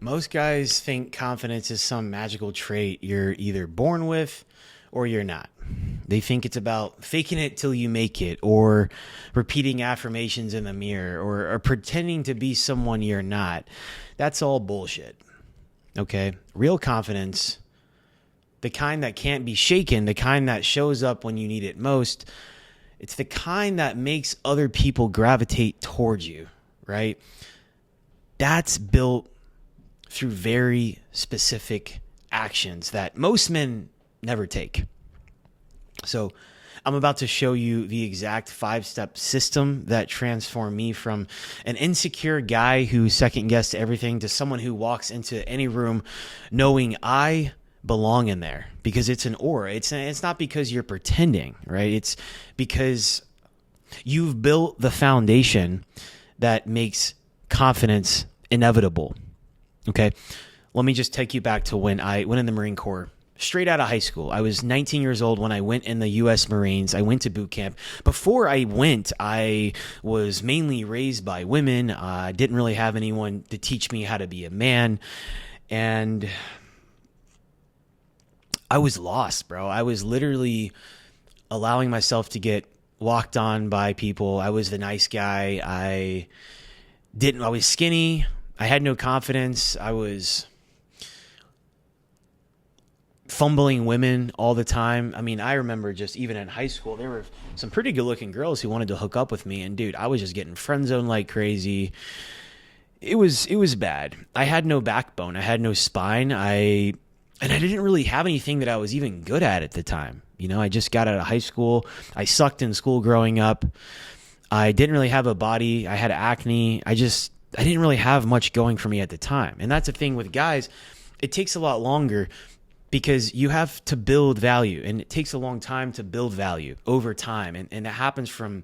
Most guys think confidence is some magical trait you're either born with or you're not. They think it's about faking it till you make it, or repeating affirmations in the mirror, or pretending to be someone you're not. That's all bullshit. Okay? Real confidence, the kind that can't be shaken, the kind that shows up when you need it most, it's the kind that makes other people gravitate towards you, right? That's built through very specific actions that most men never take. So I'm about to show you the exact 5-step system that transformed me from an insecure guy who second-guessed everything to someone who walks into any room knowing I belong in there, because it's an aura. It's not because you're pretending, right? It's because you've built the foundation that makes confidence inevitable. Okay, let me just take you back to when I went in the Marine Corps. Straight out of high school. I was 19 years old when I went in the U.S. Marines. I went to boot camp. Before I went, I was mainly raised by women. I didn't really have anyone to teach me how to be a man. And I was lost, bro. I was literally allowing myself to get walked on by people. I was the nice guy. I was skinny. I had no confidence. I was fumbling women all the time. I mean, I remember just even in high school, there were some pretty good looking girls who wanted to hook up with me. And dude, I was just getting friend zoned like crazy. It was bad. I had no backbone. I had no spine. I didn't really have anything that I was even good at the time. You know, I just got out of high school. I sucked in school growing up. I didn't really have a body. I had acne. I didn't really have much going for me at the time. And that's the thing with guys. It takes a lot longer because you have to build value, and it takes a long time to build value over time. And that happens from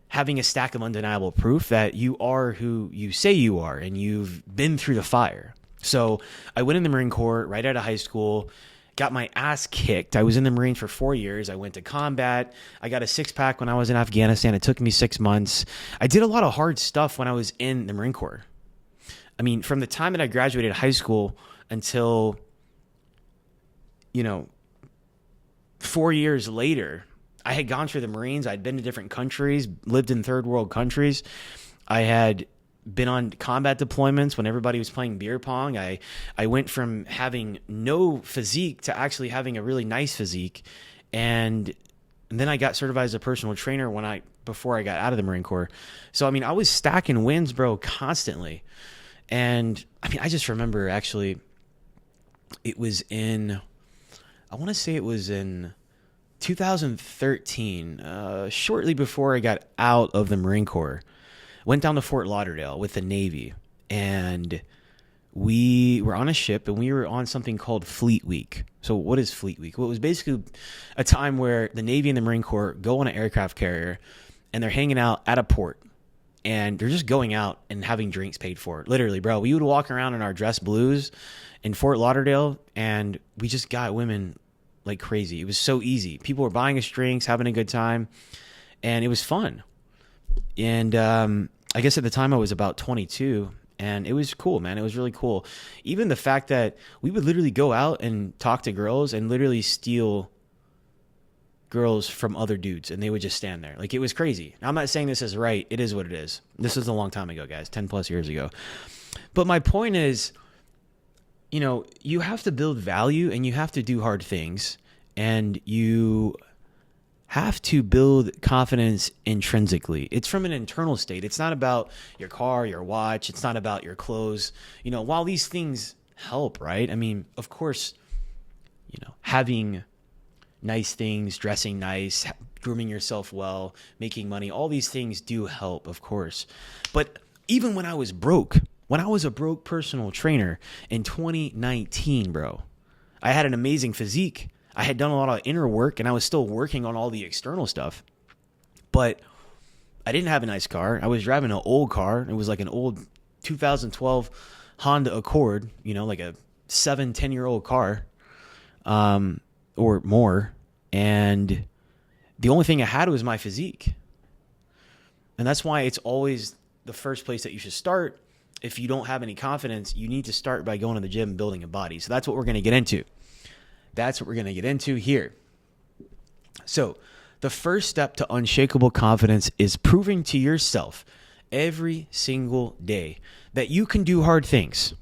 having a stack of undeniable proof that you are who you say you are, and you've been through the fire. So I went in the Marine Corps right out of high school, got my ass kicked. I was in the Marines for 4 years. I went to combat. I got a six-pack when I was in Afghanistan. It took me 6 months. I did a lot of hard stuff when I was in the Marine Corps. I mean, from the time that I graduated high school until 4 years later, I had gone through the Marines. I'd been to different countries, lived in third world countries. I had been on combat deployments when everybody was playing beer pong. I went from having no physique to actually having a really nice physique. And then I got certified as a personal trainer before I got out of the Marine Corps. So, I mean, I was stacking wins, bro, constantly. And I mean, I just remember actually it was in 2013, shortly before I got out of the Marine Corps. Went down to Fort Lauderdale with the Navy, and we were on a ship, and we were on something called Fleet Week. So what is Fleet Week? Well, it was basically a time where the Navy and the Marine Corps go on an aircraft carrier, and they're hanging out at a port, and they're just going out and having drinks paid for. Literally, bro, we would walk around in our dress blues in Fort Lauderdale, and we just got women like crazy. It was so easy. People were buying us drinks, having a good time, and it was fun. And I guess at the time I was about 22, and it was cool, man. It was really cool. Even the fact that we would literally go out and talk to girls and literally steal girls from other dudes, and they would just stand there. Like, it was crazy. Now, I'm not saying this is right. It is what it is. This was a long time ago, guys, 10 plus years ago. But my point is, you have to build value, and you have to do hard things, and you have to build confidence intrinsically. It's from an internal state. It's not about your car, your watch. It's not about your clothes. While these things help, right? I mean, of course, having nice things, dressing nice, grooming yourself well, making money, all these things do help, of course. But even when I was broke, when I was a broke personal trainer in 2019, bro, I had an amazing physique. I had done a lot of inner work, and I was still working on all the external stuff. But I didn't have a nice car. I was driving an old car. It was like an old 2012 Honda Accord, like a 10-year-old car, or more. And the only thing I had was my physique. And that's why it's always the first place that you should start if you don't have any confidence, you need to start by going to the gym and building a body. So that's what we're going to get into. That's what we're going to get into here. So the first step to unshakable confidence is proving to yourself every single day that you can do hard things.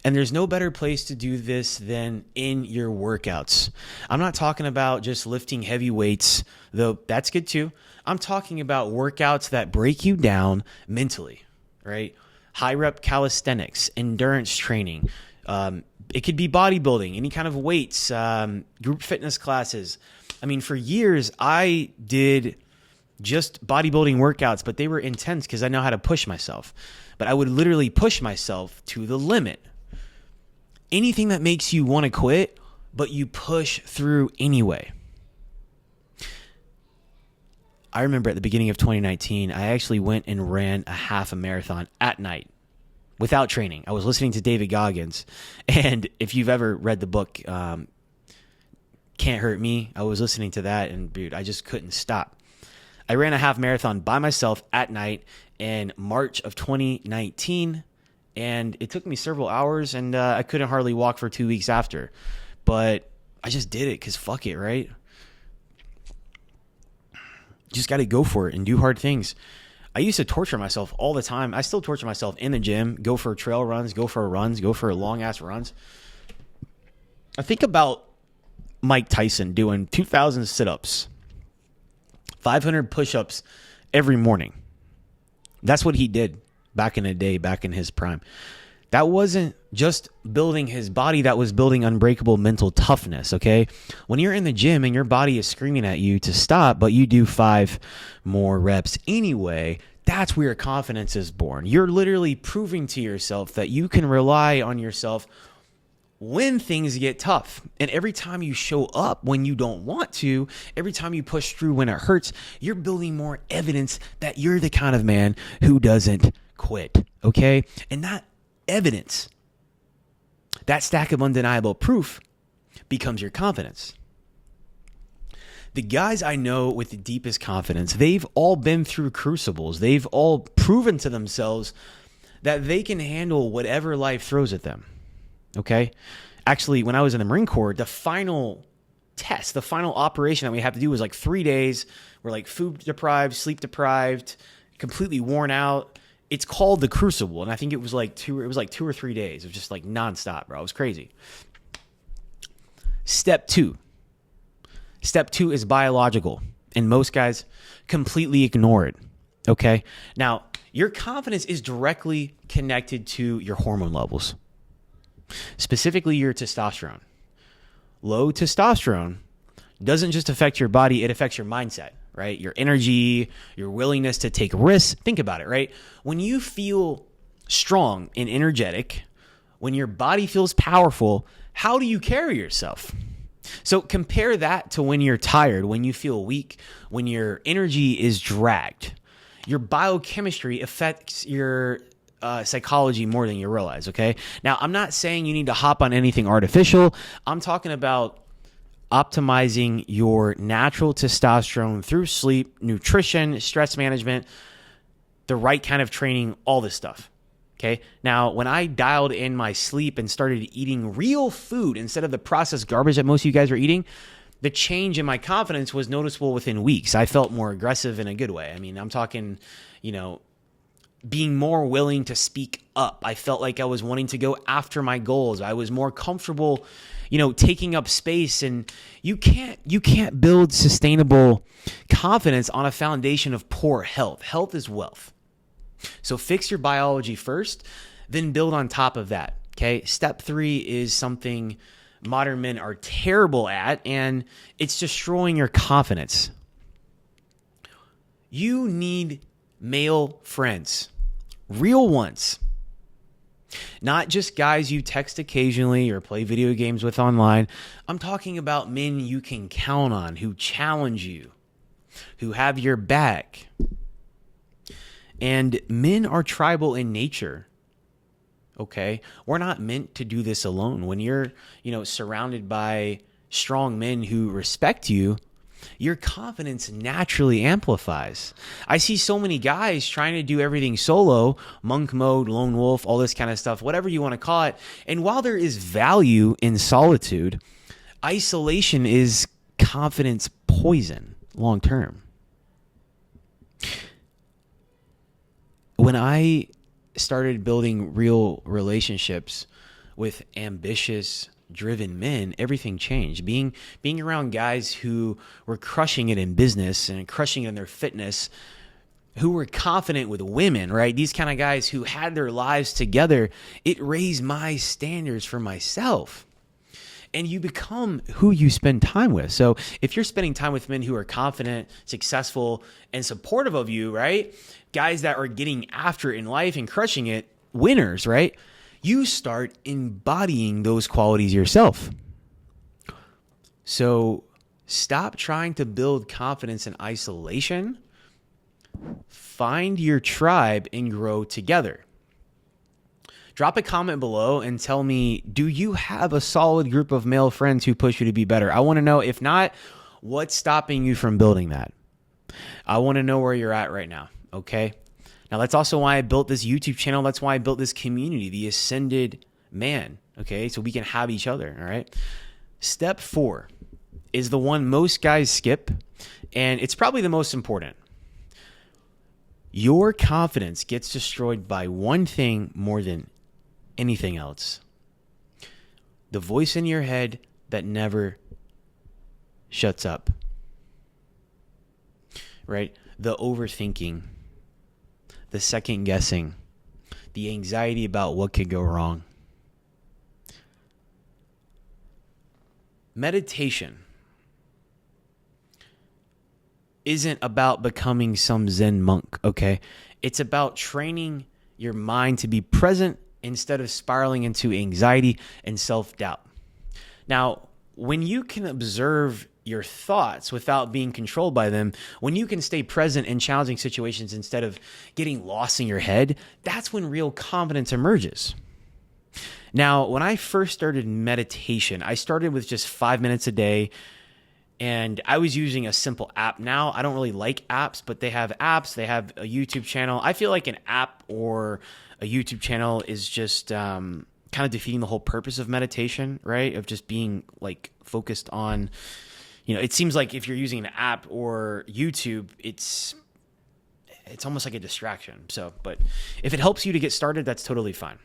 And there's no better place to do this than in your workouts. I'm not talking about just lifting heavy weights, though that's good too. I'm talking about workouts that break you down mentally, right? High rep calisthenics, endurance training. It could be bodybuilding, any kind of weights, group fitness classes. I mean, for years, I did just bodybuilding workouts, but they were intense because I know how to push myself. But I would literally push myself to the limit. Anything that makes you want to quit, but you push through anyway. I remember at the beginning of 2019, I actually went and ran a half a marathon at night without training. I was listening to David Goggins. And if you've ever read the book, Can't Hurt Me, I was listening to that, and dude, I just couldn't stop. I ran a half marathon by myself at night in March of 2019, and it took me several hours, and I couldn't hardly walk for 2 weeks after. But I just did it because fuck it, right? Just got to go for it and do hard things. I used to torture myself all the time. I still torture myself in the gym, go for trail runs, go for runs, go for long-ass runs. I think about Mike Tyson doing 2,000 sit-ups, 500 push-ups every morning. That's what he did back in the day, back in his prime. That wasn't just building his body, that was building unbreakable mental toughness, okay? When you're in the gym and your body is screaming at you to stop, but you do 5 more reps anyway, that's where confidence is born. You're literally proving to yourself that you can rely on yourself when things get tough. And every time you show up when you don't want to, every time you push through when it hurts, you're building more evidence that you're the kind of man who doesn't quit, okay? And that evidence, that stack of undeniable proof, becomes your confidence. The guys I know with the deepest confidence, they've all been through crucibles. They've all proven to themselves that they can handle whatever life throws at them. Okay? Actually, when I was in the Marine Corps, the final test, the final operation that we had to do was like 3 days. We're like food deprived, sleep deprived, completely worn out. It's called the Crucible, and I think it was like 2 or 3 days of just like nonstop, bro. It was crazy. Step two is biological, and most guys completely ignore it. Okay? Now, your confidence is directly connected to your hormone levels, specifically your testosterone. Low testosterone doesn't just affect your body, it affects your mindset, right? Your energy, your willingness to take risks. Think about it, right? When you feel strong and energetic, when your body feels powerful, how do you carry yourself? So compare that to when you're tired, when you feel weak, when your energy is dragged. Your biochemistry affects your psychology more than you realize, okay? Now, I'm not saying you need to hop on anything artificial. I'm talking about optimizing your natural testosterone through sleep, nutrition, stress management, the right kind of training, all this stuff. Okay. Now, when I dialed in my sleep and started eating real food instead of the processed garbage that most of you guys are eating, the change in my confidence was noticeable within weeks. I felt more aggressive in a good way. I mean, I'm talking, being more willing to speak up. I felt like I was wanting to go after my goals. I was more comfortable, taking up space. And you can't build sustainable confidence on a foundation of poor health. Health is wealth. So fix your biology first, then build on top of that. Okay. Step 3 is something modern men are terrible at, and it's destroying your confidence. You need male friends, real ones, not just guys you text occasionally or play video games with online. I'm talking about men you can count on, who challenge you, who have your back. And men are tribal in nature. Okay? We're not meant to do this alone. When you're, surrounded by strong men who respect you, your confidence naturally amplifies. I see so many guys trying to do everything solo, monk mode, lone wolf, all this kind of stuff, whatever you want to call it. And while there is value in solitude, isolation is confidence poison long term. When I started building real relationships with ambitious, driven men, everything changed. Being around guys who were crushing it in business and crushing it in their fitness, who were confident with women, right? These kind of guys who had their lives together, it raised my standards for myself. And you become who you spend time with. So if you're spending time with men who are confident, successful, and supportive of you, right? Guys that are getting after it in life and crushing it, winners, right? You start embodying those qualities yourself. So stop trying to build confidence in isolation. Find your tribe and grow together. Drop a comment below and tell me, do you have a solid group of male friends who push you to be better? I want to know. If not, what's stopping you from building that? I want to know where you're at right now, okay? Now, that's also why I built this YouTube channel. That's why I built this community, the Ascended Man, okay? So we can have each other, all right? Step 4 is the one most guys skip, and it's probably the most important. Your confidence gets destroyed by one thing more than anything else. The voice in your head that never shuts up, right? The overthinking, the second guessing, the anxiety about what could go wrong. Meditation isn't about becoming some Zen monk, okay? It's about training your mind to be present instead of spiraling into anxiety and self-doubt. Now, when you can observe your thoughts without being controlled by them, when you can stay present in challenging situations instead of getting lost in your head, that's when real confidence emerges. Now, when I first started meditation, I started with just 5 minutes a day, and I was using a simple app. Now, I don't really like apps, but they have apps. They have a YouTube channel. I feel like an app or a YouTube channel is just kind of defeating the whole purpose of meditation, right? Of just being like focused on, it seems like if you're using an app or YouTube, it's almost like a distraction. So, but if it helps you to get started, that's totally fine.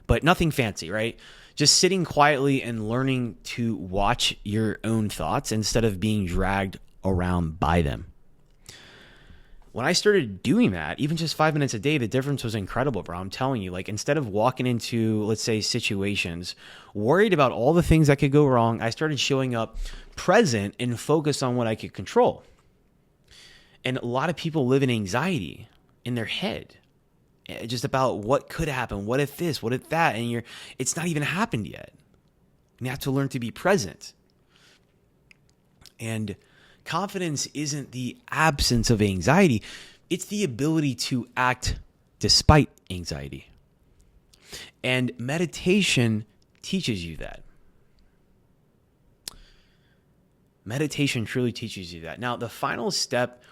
But nothing fancy, right? Just sitting quietly and learning to watch your own thoughts instead of being dragged around by them. When I started doing that, even just 5 minutes a day, the difference was incredible, bro. I'm telling you, like instead of walking into, let's say, situations, worried about all the things that could go wrong, I started showing up present and focused on what I could control. And a lot of people live in anxiety in their head, just about what could happen, what if this, what if that, and it's not even happened yet. You have to learn to be present. And confidence isn't the absence of anxiety. It's the ability to act despite anxiety. And meditation teaches you that. Meditation truly teaches you that. Now, the final step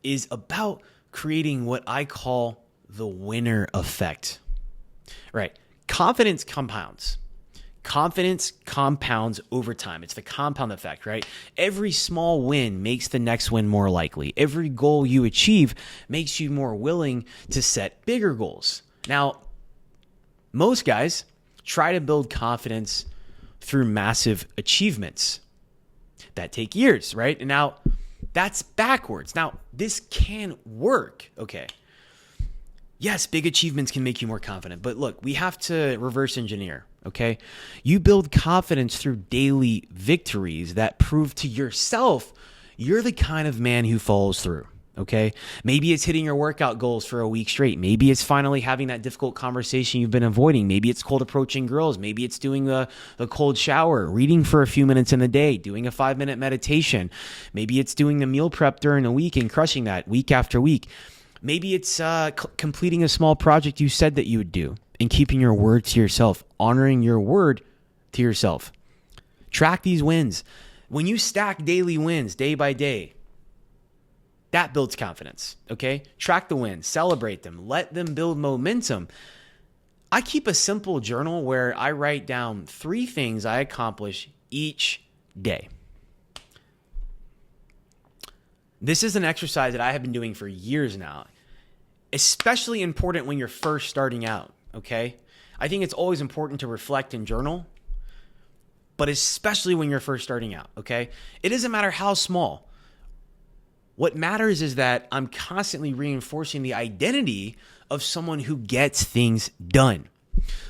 is about creating what I call the winner effect. Right? Confidence compounds. Confidence compounds over time. It's the compound effect, right? Every small win makes the next win more likely. Every goal you achieve makes you more willing to set bigger goals. Now, most guys try to build confidence through massive achievements that take years, right? And now that's backwards. Now, this can work, okay? Yes, big achievements can make you more confident, but look, we have to reverse engineer, okay? You build confidence through daily victories that prove to yourself you're the kind of man who follows through, okay? Maybe it's hitting your workout goals for a week straight. Maybe it's finally having that difficult conversation you've been avoiding. Maybe it's cold approaching girls. Maybe it's doing the cold shower, reading for a few minutes in the day, doing a 5-minute meditation. Maybe it's doing the meal prep during the week and crushing that week after week. Maybe it's completing a small project you said that you would do and keeping your word to yourself, honoring your word to yourself. Track these wins. When you stack daily wins day by day, that builds confidence, okay? Track the wins, celebrate them, let them build momentum. I keep a simple journal where I write down 3 things I accomplish each day. This is an exercise that I have been doing for years now, especially important when you're first starting out, okay? I think it's always important to reflect and journal, but especially when you're first starting out, okay? It doesn't matter how small. What matters is that I'm constantly reinforcing the identity of someone who gets things done.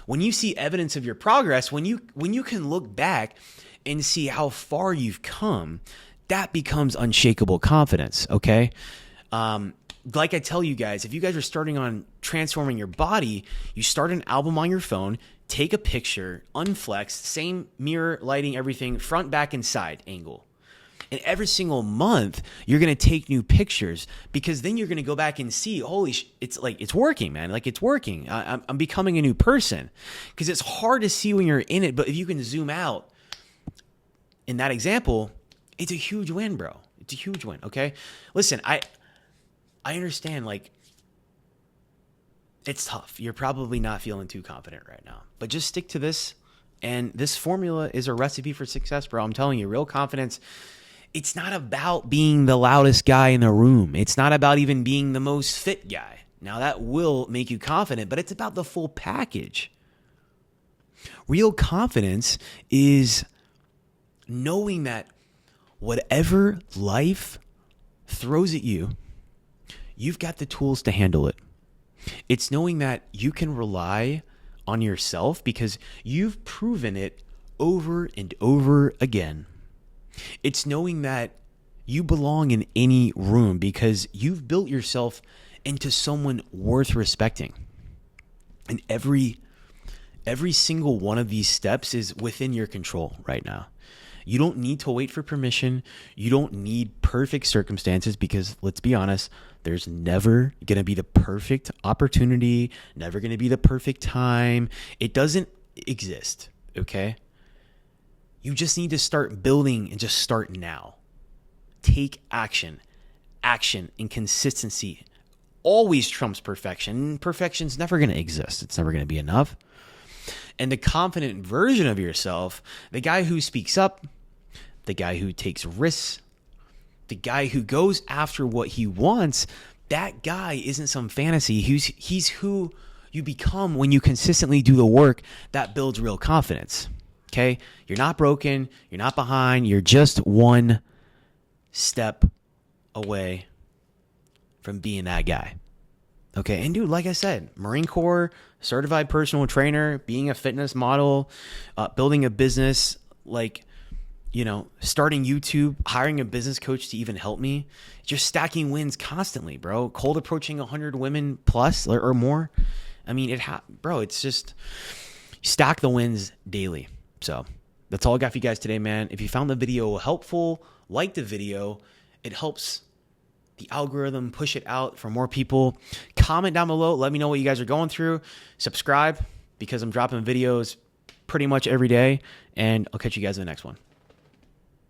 When you see evidence of your progress, when you can look back and see how far you've come, that becomes unshakable confidence, okay? Like I tell you guys, if you guys are starting on transforming your body, you start an album on your phone, take a picture, unflex, same mirror, lighting, everything, front, back, and side angle. And every single month, you're going to take new pictures because then you're going to go back and see, it's working, man. Like, it's working. I'm becoming a new person, because it's hard to see when you're in it. But if you can zoom out in that example, it's a huge win, bro. It's a huge win. Okay. Listen, I understand, like, it's tough. You're probably not feeling too confident right now, but just stick to this. And this formula is a recipe for success, bro. I'm telling you, real confidence. It's not about being the loudest guy in the room. It's not about even being the most fit guy. Now, that will make you confident, but it's about the full package. Real confidence is knowing that whatever life throws at you, you've got the tools to handle it. It's knowing that you can rely on yourself because you've proven it over and over again. It's knowing that you belong in any room because you've built yourself into someone worth respecting. And every single one of these steps is within your control right now. You don't need to wait for permission. You don't need perfect circumstances because, let's be honest, there's never going to be the perfect opportunity, never going to be the perfect time. It doesn't exist, okay? You just need to start building and just start now. Take action. Action and consistency always trumps perfection. Perfection's never going to exist. It's never going to be enough. And the confident version of yourself, the guy who speaks up, the guy who takes risks, the guy who goes after what he wants, that guy isn't some fantasy. He's who you become when you consistently do the work that builds real confidence. Okay? You're not broken. You're not behind. You're just one step away from being that guy. Okay? And dude, like I said, Marine Corps, certified personal trainer, being a fitness model, building a business, like, starting YouTube, hiring a business coach to even help me. Just stacking wins constantly, bro. Cold approaching 100 women plus or more. I mean, it's just stack the wins daily. So that's all I got for you guys today, man. If you found the video helpful, like the video. It helps the algorithm push it out for more people. Comment down below. Let me know what you guys are going through. Subscribe because I'm dropping videos pretty much every day. And I'll catch you guys in the next one.